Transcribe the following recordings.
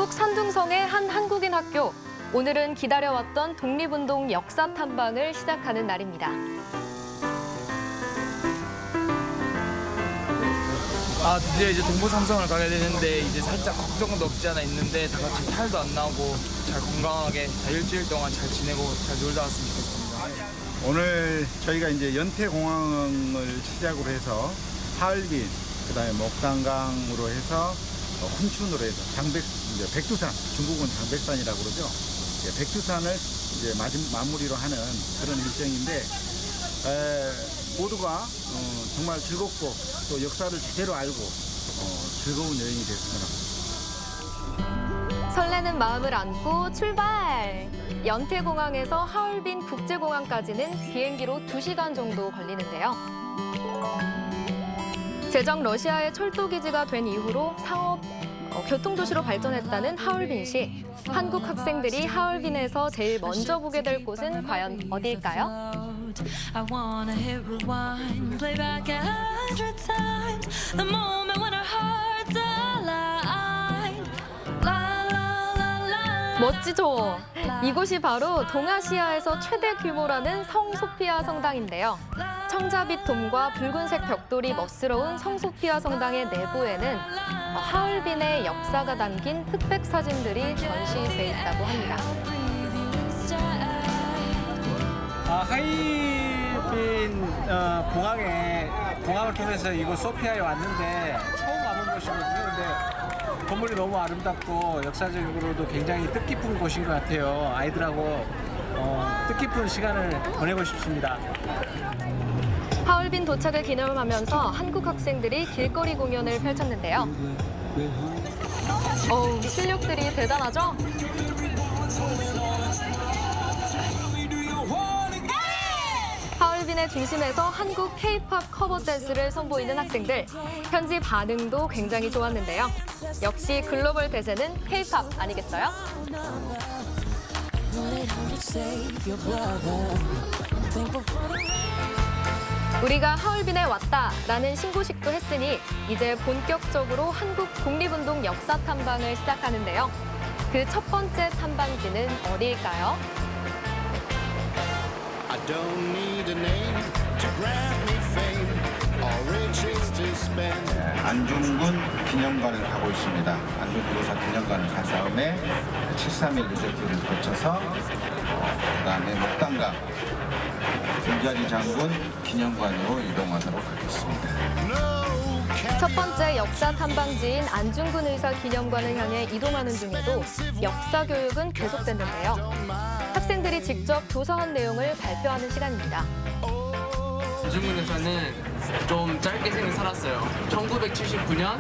충북 산둥성의 한 한국인 학교. 오늘은 기다려왔던 독립운동 역사 탐방을 시작하는 날입니다. 드디어 이제 동부삼성을 가게 되는데 이제 살짝 걱정도 없지 않아 있는데 다 같이 탈도 안 나고 잘 건강하게 잘 일주일 동안 잘 지내고 잘 놀다 왔으면 좋겠습니다. 오늘 저희가 이제 연태공항을 시작으로 해서 하얼빈, 그다음에 목단강으로 해서 훈춘으로 해서 이제 백두산, 중국은 장백산이라고 그러죠. 백두산을 이제 마무리로 하는 그런 일정인데 모두가 정말 즐겁고 또 역사를 제대로 알고 즐거운 여행이 됐으면 합니다. 설레는 마음을 안고 출발! 연태공항에서 하얼빈 국제공항까지는 비행기로 2시간 정도 걸리는데요. 제정 러시아의 철도기지가 된 이후로 상업, 교통도시로 발전했다는 하얼빈시. 한국 학생들이 하얼빈에서 제일 먼저 보게 될 곳은 과연 어디일까요? I wanna hit rewind, play back 100 times, the moment when our hearts align. La la la la. 멋지죠? 이곳이 바로 동아시아에서 최대 규모라는 성소피아 성당인데요. 청자빛 돔과 붉은색 벽돌이 멋스러운 성소피아 성당의 내부에는 하얼빈의 역사가 담긴 흑백 사진들이 전시돼 있다고 합니다. 하얼빈 공항을 통해서 이곳 소피아에 왔는데 처음 와본 곳이거든요. 근데 건물이 너무 아름답고 역사적으로도 굉장히 뜻깊은 곳인 것 같아요. 아이들하고 뜻깊은 시간을 보내고 싶습니다. 하얼빈 도착을 기념하면서 한국 학생들이 길거리 공연을 펼쳤는데요. 실력들이 대단하죠? 하얼빈의 중심에서 한국 K-팝 커버 댄스를 선보이는 학생들. 현지 반응도 굉장히 좋았는데요. 역시 글로벌 대세는 K-팝 아니겠어요? 우리가 하얼빈에 왔다라는 신고식도 했으니 이제 본격적으로 한국 독립운동 역사 탐방을 시작하는데요. 그 첫 번째 탐방지는 어디일까요? I don't need a name to grant me fame or riches to spend. 안중근 기념관을 가고 있습니다. 안중근 의사 기념관을 간 다음에 7.3일 유적지를 거쳐서 그다음에 목단강 김자리 장군 기념관으로 이동하도록 하겠습니다. 첫 번째 역사 탐방지인 안중근 의사 기념관을 향해 이동하는 중에도 역사 교육은 계속됐는데요. 학생들이 직접 조사한 내용을 발표하는 시간입니다. 안중근 의사는 좀 짧게 생을 살았어요. 1979년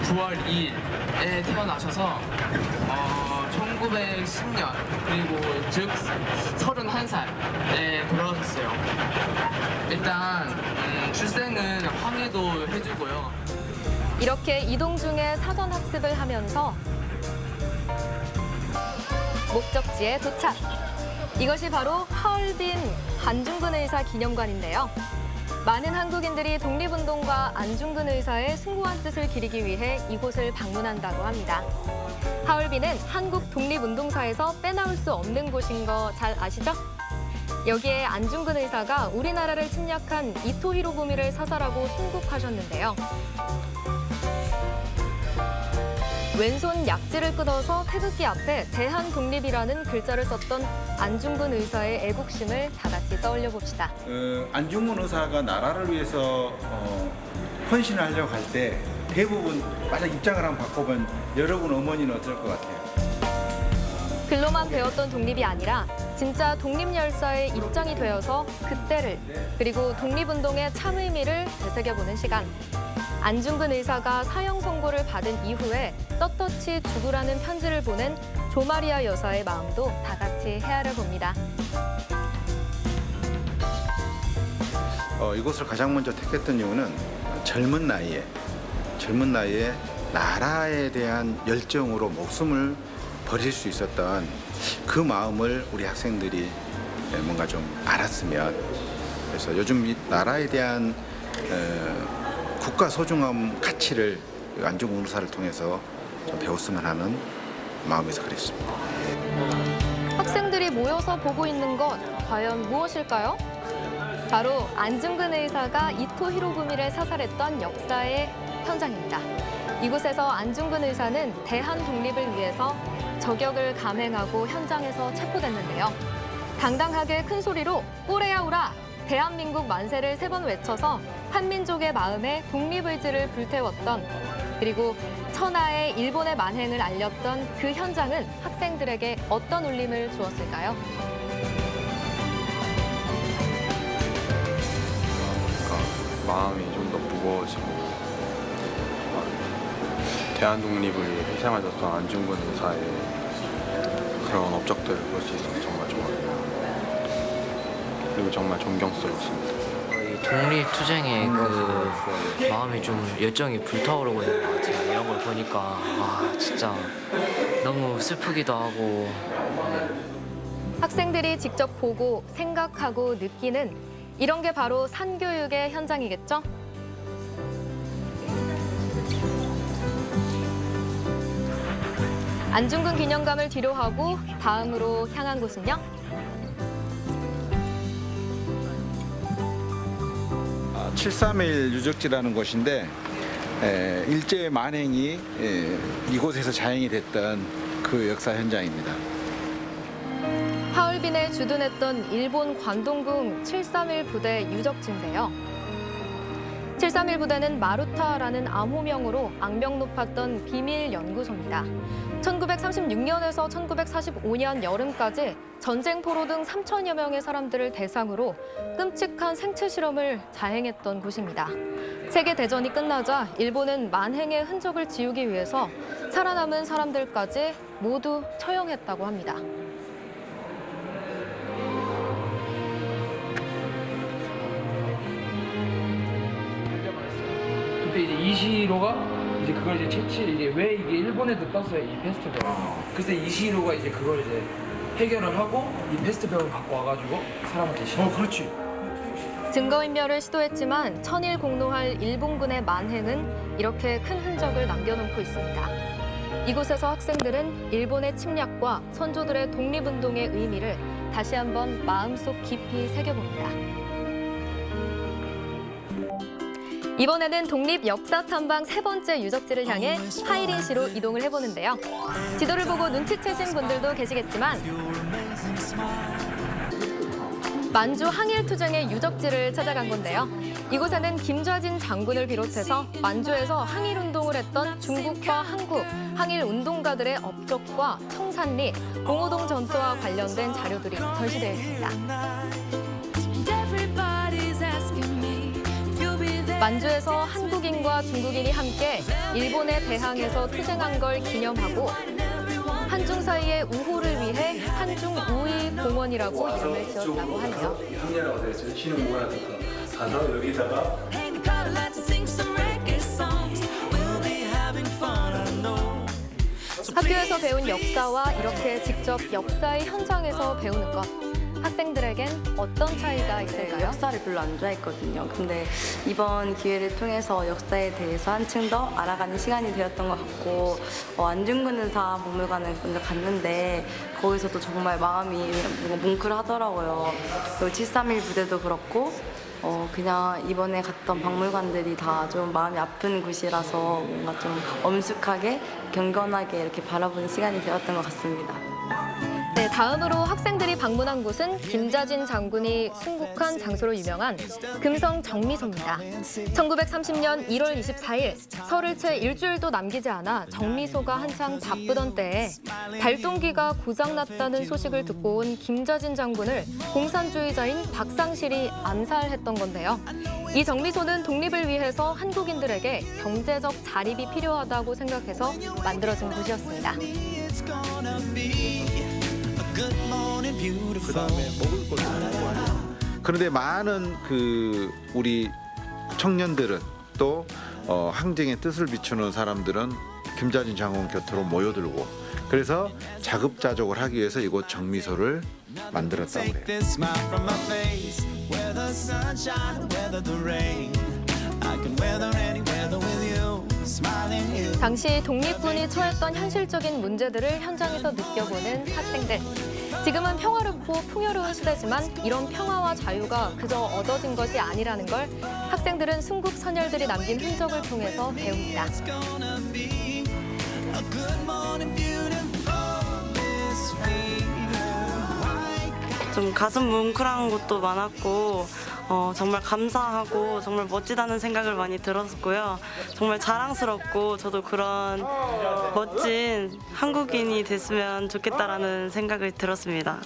9월 2일에 태어나셔서 1910년 그리고 즉 31살에 돌아가셨어요. 일단 출생은 황해도 해주고요. 이렇게 이동 중에 사전 학습을 하면서 목적지에 도착. 이것이 바로 하얼빈 안중근 의사 기념관인데요. 많은 한국인들이 독립운동과 안중근 의사의 숭고한 뜻을 기리기 위해 이곳을 방문한다고 합니다. 하얼빈은 한국 독립운동사에서 빼놓을 수 없는 곳인 거 잘 아시죠? 여기에 안중근 의사가 우리나라를 침략한 이토 히로부미를 사살하고 순국하셨는데요. 왼손 약지를 끊어서 태극기 앞에 대한독립이라는 글자를 썼던 안중근 의사의 애국심을 다 같이 떠올려 봅시다. 안중근 의사가 나라를 위해서 헌신을 하려고 할 때 대부분 만약 입장을 한번 바꿔보면 여러분 어머니는 어떨 것 같아요? 글로만 배웠던 독립이 아니라 진짜 독립열사의 입장이 되어서 그때를 그리고 독립운동의 참 의미를 되새겨보는 시간. 안중근 의사가 사형 선고를 받은 이후에 떳떳이 죽으라는 편지를 보낸 조마리아 여사의 마음도 다 같이 헤아려 봅니다. 이곳을 가장 먼저 택했던 이유는 젊은 나이에 나라에 대한 열정으로 목숨을 버릴 수 있었던 그 마음을 우리 학생들이 뭔가 좀 알았으면, 그래서 요즘 이 나라에 대한 국가 소중함 가치를 안중근 의사를 통해서 좀 배웠으면 하는 마음에서 그랬습니다. 학생들이 모여서 보고 있는 것 과연 무엇일까요? 바로 안중근 의사가 이토 히로부미를 사살했던 역사의 현장입니다. 이곳에서 안중근 의사는 대한 독립을 위해서 저격을 감행하고 현장에서 체포됐는데요. 당당하게 큰 소리로 꼬레야우라 대한민국 만세를 3번 외쳐서 한민족의 마음에 독립의지를 불태웠던, 그리고 천하의 일본의 만행을 알렸던 그 현장은 학생들에게 어떤 울림을 주었을까요? 마음이 좀 더 무거워지고 대한 독립을 위해 희생하셨던 안중근 의사의 그런 업적들을 볼 수 있어서 정말 좋았고 그리고 정말 존경스럽습니다. 이 독립투쟁에 그 마음이 좀 열정이 불타오르고 있는 것 같아요. 이런 걸 보니까 진짜 너무 슬프기도 하고. 학생들이 직접 보고 생각하고 느끼는 이런 게 바로 산교육의 현장이겠죠? 안중근 기념관을 뒤로하고 다음으로 향한 곳은요? 7.3일 유적지라는 곳인데 일제의 만행이 이곳에서 자행이 됐던 그 역사 현장입니다. 하얼빈에 주둔했던 일본 관동궁 7.3일 부대 유적지인데요. 7.3일 부대는 마루타라는 암호명으로 악명 높았던 비밀 연구소입니다. 1936년에서 1945년 여름까지 전쟁 포로 등 3천여 명의 사람들을 대상으로 끔찍한 생체 실험을 자행했던 곳입니다. 세계대전이 끝나자 일본은 만행의 흔적을 지우기 위해서 살아남은 사람들까지 모두 처형했다고 합니다. 그때 이제 이시히로가 이제 그걸 이제 이게 왜 이게 일본에도 떴어요, 이 페스티벌. 그래서 이시히로가 이제 그걸 이제 해결을 하고 이 페스티벌을 갖고 와가지고 사람한테 그렇지. 증거인멸을 시도했지만 천일 공노할 일본군의 만행은 이렇게 큰 흔적을 남겨놓고 있습니다. 이곳에서 학생들은 일본의 침략과 선조들의 독립운동의 의미를 다시 한번 마음속 깊이 새겨봅니다. 이번에는 독립 역사 탐방 3번째 유적지를 향해 하이린시로 이동을 해보는데요. 지도를 보고 눈치채신 분들도 계시겠지만 만주 항일투쟁의 유적지를 찾아간 건데요. 이곳에는 김좌진 장군을 비롯해서 만주에서 항일운동을 했던 중국과 한국 항일운동가들의 업적과 청산리, 봉오동 전투와 관련된 자료들이 전시되어 있습니다. 만주에서 한국인과 중국인이 함께 일본에 대항해서 투쟁한 걸 기념하고 한중 사이의 우호를 위해 한중 우위 공원이라고 이름을 지었다고 하네요. 학교에서 배운 역사와 이렇게 직접 역사의 현장에서 배우는 것. 학생들에겐 어떤 차이가 있을까요? 역사를 별로 안 좋아했거든요. 근데 이번 기회를 통해서 역사에 대해서 한층 더 알아가는 시간이 되었던 것 같고 안중근 의사 박물관을 먼저 갔는데 거기서도 정말 마음이 뭉클하더라고요. 그리고 7.3일 부대도 그렇고 그냥 이번에 갔던 박물관들이 다 좀 마음이 아픈 곳이라서 뭔가 좀 엄숙하게 경건하게 이렇게 바라보는 시간이 되었던 것 같습니다. 네, 다음으로 학생들이 방문한 곳은 김좌진 장군이 순국한 장소로 유명한 금성 정미소입니다. 1930년 1월 24일 설을 채 일주일도 남기지 않아 정미소가 한창 바쁘던 때에 발동기가 고장났다는 소식을 듣고 온 김좌진 장군을 공산주의자인 박상실이 암살했던 건데요. 이 정미소는 독립을 위해서 한국인들에게 경제적 자립이 필요하다고 생각해서 만들어진 곳이었습니다. 그다음에 먹을 것도 많아요. 그런데 많은 우리 청년들은 또 항쟁의 뜻을 비추는 사람들은 김좌진 장군 곁으로 모여들고 그래서 자급자족을 하기 위해서 이곳 정미소를 만들었다고 해요. 당시 독립군이 처했던 현실적인 문제들을 현장에서 느껴보는 학생들. 지금은 평화롭고 풍요로운 시대지만 이런 평화와 자유가 그저 얻어진 것이 아니라는 걸 학생들은 순국 선열들이 남긴 흔적을 통해서 배웁니다. 좀 가슴 뭉클한 것도 많았고 정말 감사하고 정말 멋지다는 생각을 많이 들었고요. 정말 자랑스럽고 저도 그런 멋진 한국인이 됐으면 좋겠다라는 생각을 들었습니다.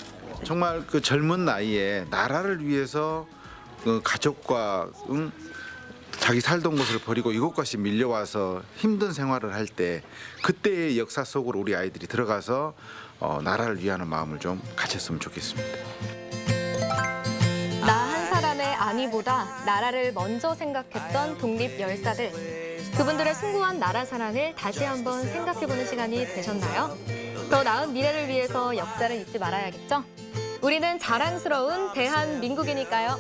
정말 그 젊은 나이에 나라를 위해서 가족과 자기 살던 곳을 버리고 이곳까지 밀려와서 힘든 생활을 할 때 그때의 역사 속으로 우리 아이들이 들어가서 나라를 위하는 마음을 좀 가졌으면 좋겠습니다. 나 한 사람의 안위보다 나라를 먼저 생각했던 독립 열사들. 그분들의 숭고한 나라 사랑을 다시 한번 생각해보는 시간이 되셨나요? 더 나은 미래를 위해서 역사를 잊지 말아야겠죠? 우리는 자랑스러운 대한민국이니까요.